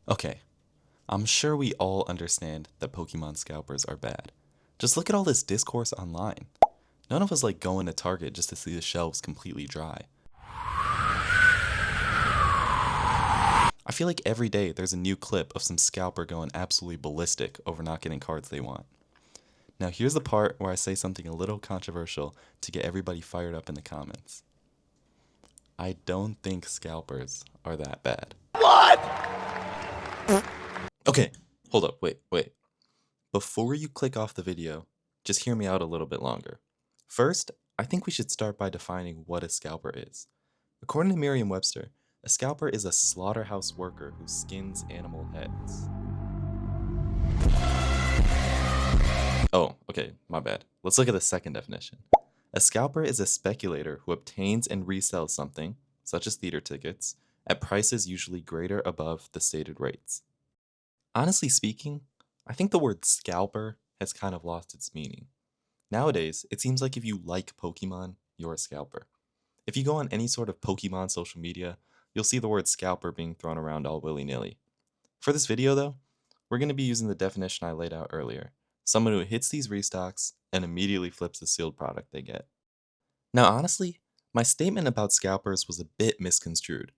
Okay, I'm sure we all understand that Pokemon scalpers are bad. Just look at all this discourse online. None of us like going to Target just to see the shelves completely dry. I feel like every day there's a new clip of some scalper going absolutely ballistic over not getting cards they want. Now here's the part where I say something a little controversial to get everybody fired up in the comments. I don't think scalpers are that bad. Okay, hold up, wait. Before you click off the video, just hear me out a little bit longer. First, I think we should start by defining what a scalper is. According to Merriam-Webster, a scalper is a slaughterhouse worker who skins animal heads. Oh, okay, my bad. Let's look at the second definition. A scalper is a speculator who obtains and resells something, such as theater tickets, at prices usually greater above the stated rates. Honestly speaking, I think the word scalper has kind of lost its meaning. Nowadays, it seems like if you like Pokemon, you're a scalper. If you go on any sort of Pokemon social media, you'll see the word scalper being thrown around all willy-nilly. For this video though, we're going to be using the definition I laid out earlier. Someone who hits these restocks and immediately flips the sealed product they get. Now honestly, my statement about scalpers was a bit misconstrued.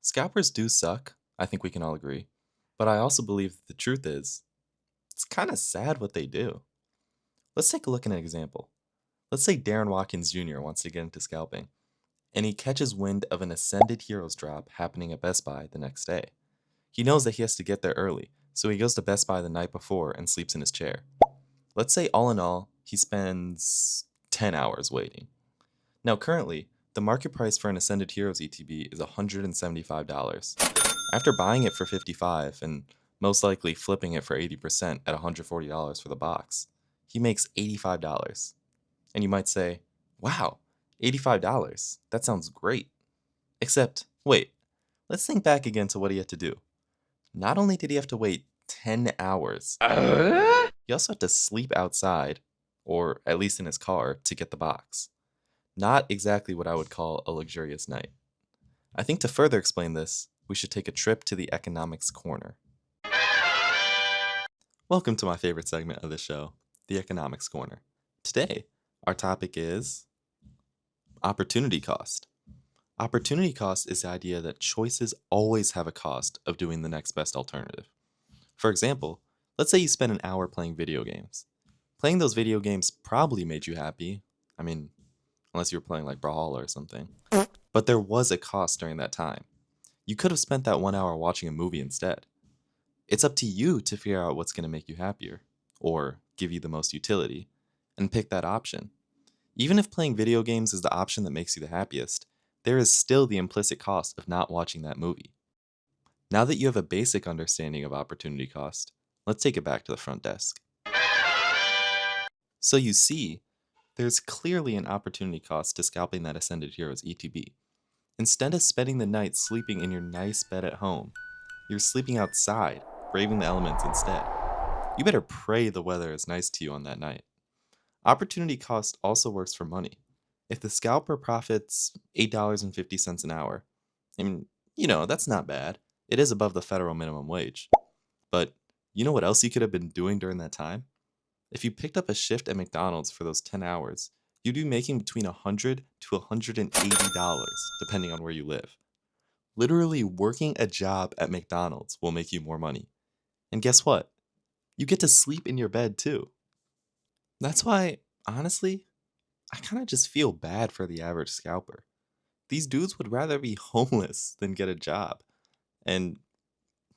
Scalpers do suck, I think we can all agree, but I also believe that the truth is, it's kind of sad what they do. Let's take a look at an example. Let's say Darren Watkins Jr. wants to get into scalping, and he catches wind of an Ascended Heroes drop happening at Best Buy the next day. He knows that he has to get there early, so he goes to Best Buy the night before and sleeps in his chair. Let's say all in all, he spends 10 hours waiting. Now currently, the market price for an Ascended Heroes ETB is $175. After buying it for $55 and most likely flipping it for 80% at $140 for the box, he makes $85. And you might say, wow, $85, that sounds great. Except, wait, let's think back again to what he had to do. Not only did he have to wait 10 hours, he also had to sleep outside, or at least in his car, to get the box. Not exactly what I would call a luxurious night. I think to further explain this, we should take a trip to the economics corner. Welcome to my favorite segment of the show, the economics corner. Today, our topic is opportunity cost. Opportunity cost is the idea that choices always have a cost of doing the next best alternative. For example, let's say you spent an hour playing video games. Playing those video games probably made you happy. I mean, unless you were playing like Brawlhalla or something. But there was a cost during that time. You could have spent that 1 hour watching a movie instead. It's up to you to figure out what's going to make you happier, or give you the most utility, and pick that option. Even if playing video games is the option that makes you the happiest, there is still the implicit cost of not watching that movie. Now that you have a basic understanding of opportunity cost, let's take it back to the front desk. So you see, there's clearly an opportunity cost to scalping that Ascended Heroes ETB. Instead of spending the night sleeping in your nice bed at home, you're sleeping outside, braving the elements instead. You better pray the weather is nice to you on that night. Opportunity cost also works for money. If the scalper profits $8.50 an hour, I mean, that's not bad. It is above the federal minimum wage. But you know what else you could have been doing during that time? If you picked up a shift at McDonald's for those 10 hours, you'd be making between $100 to $180, depending on where you live. Literally working a job at McDonald's will make you more money. And guess what? You get to sleep in your bed too. That's why, honestly, I kind of just feel bad for the average scalper. These dudes would rather be homeless than get a job. And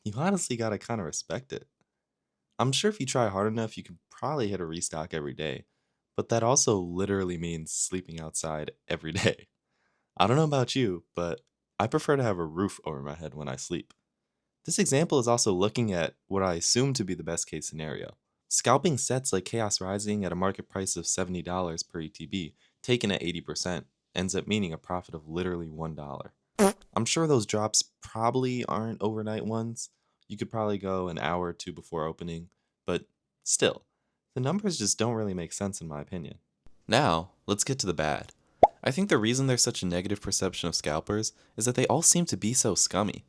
you honestly gotta kind of respect it. I'm sure if you try hard enough, you could probably hit a restock every day. But that also literally means sleeping outside every day. I don't know about you, but I prefer to have a roof over my head when I sleep. This example is also looking at what I assume to be the best case scenario. Scalping sets like Chaos Rising at a market price of $70 per ETB, taken at 80%, ends up meaning a profit of literally $1. I'm sure those drops probably aren't overnight ones. You could probably go an hour or two before opening, but still, the numbers just don't really make sense in my opinion. Now, let's get to the bad. I think the reason there's such a negative perception of scalpers is that they all seem to be so scummy.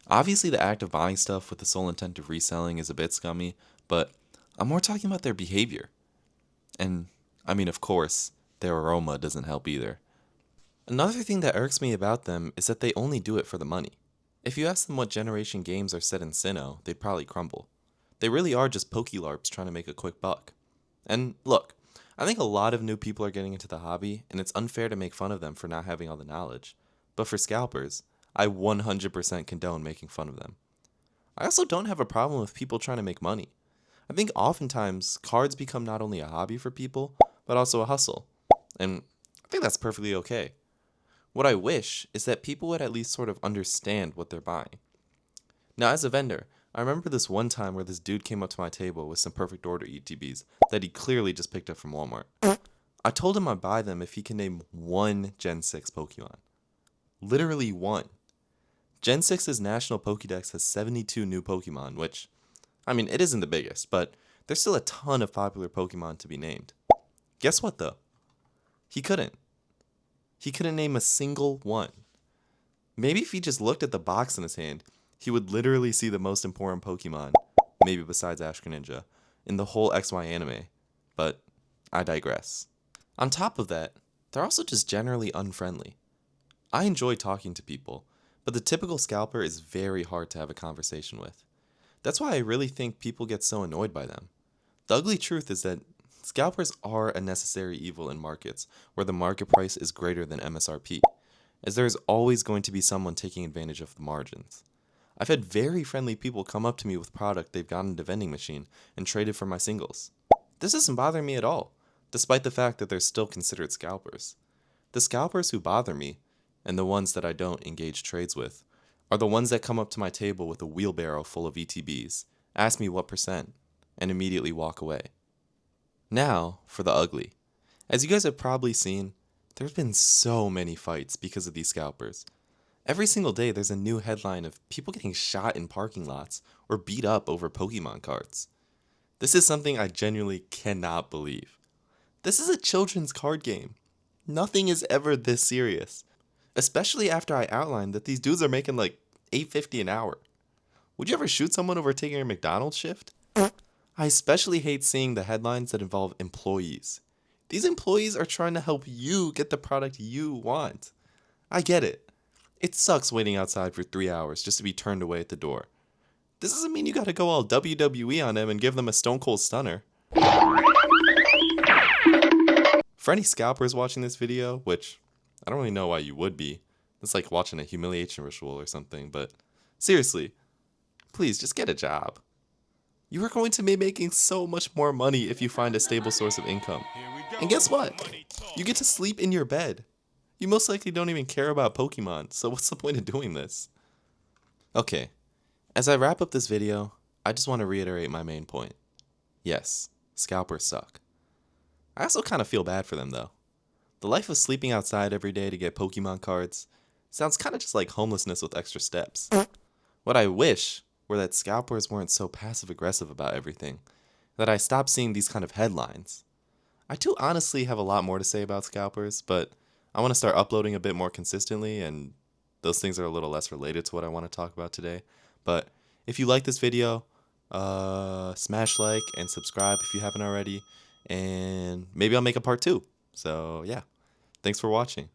Obviously, the act of buying stuff with the sole intent of reselling is a bit scummy, but I'm more talking about their behavior. And, I mean, of course, their aroma doesn't help either. Another thing that irks me about them is that they only do it for the money. If you ask them what generation games are set in Sinnoh, they'd probably crumble. They really are just Pokelarps trying to make a quick buck. And look, I think a lot of new people are getting into the hobby, and it's unfair to make fun of them for not having all the knowledge. But for scalpers, I 100% condone making fun of them. I also don't have a problem with people trying to make money. I think oftentimes cards become not only a hobby for people, but also a hustle. And I think that's perfectly okay. What I wish is that people would at least sort of understand what they're buying. Now, as a vendor, I remember this one time where this dude came up to my table with some perfect order ETBs that he clearly just picked up from Walmart. I told him I'd buy them if he can name one Gen 6 Pokemon. Literally one. Gen 6's National Pokédex has 72 new Pokemon, which, I mean, it isn't the biggest, but there's still a ton of popular Pokemon to be named. Guess what, though? He couldn't. He couldn't name a single one. Maybe if he just looked at the box in his hand, he would literally see the most important Pokemon, maybe besides Ash Greninja, in the whole XY anime. But I digress. On top of that, they're also just generally unfriendly. I enjoy talking to people, but the typical scalper is very hard to have a conversation with. That's why I really think people get so annoyed by them. The ugly truth is that scalpers are a necessary evil in markets where the market price is greater than MSRP, as there is always going to be someone taking advantage of the margins. I've had very friendly people come up to me with product they've gotten in the vending machine and traded for my singles. This doesn't bother me at all, despite the fact that they're still considered scalpers. The scalpers who bother me, and the ones that I don't engage trades with, are the ones that come up to my table with a wheelbarrow full of ETBs, ask me what percent, and immediately walk away. Now, for the ugly. As you guys have probably seen, there's been so many fights because of these scalpers. Every single day there's a new headline of people getting shot in parking lots or beat up over Pokemon cards. This is something I genuinely cannot believe. This is a children's card game. Nothing is ever this serious. Especially after I outlined that these dudes are making like $8.50 an hour. Would you ever shoot someone over taking a McDonald's shift? I especially hate seeing the headlines that involve employees. These employees are trying to help you get the product you want. I get it. It sucks waiting outside for 3 hours just to be turned away at the door. This doesn't mean you gotta go all WWE on them and give them a Stone Cold Stunner. For any scalpers watching this video, which I don't really know why you would be. It's like watching a humiliation ritual or something, but seriously, please just get a job. You are going to be making so much more money if you find a stable source of income. And guess what? You get to sleep in your bed. You most likely don't even care about Pokemon, so what's the point of doing this? Okay, as I wrap up this video, I just want to reiterate my main point. Yes, scalpers suck. I also kind of feel bad for them though. The life of sleeping outside every day to get Pokemon cards sounds kind of just like homelessness with extra steps. What I wish were that scalpers weren't so passive-aggressive about everything, that I stopped seeing these kind of headlines. I do honestly have a lot more to say about scalpers, but I want to start uploading a bit more consistently, and those things are a little less related to what I want to talk about today. But if you like this video, smash like and subscribe if you haven't already, and maybe I'll make a part 2. So yeah, thanks for watching.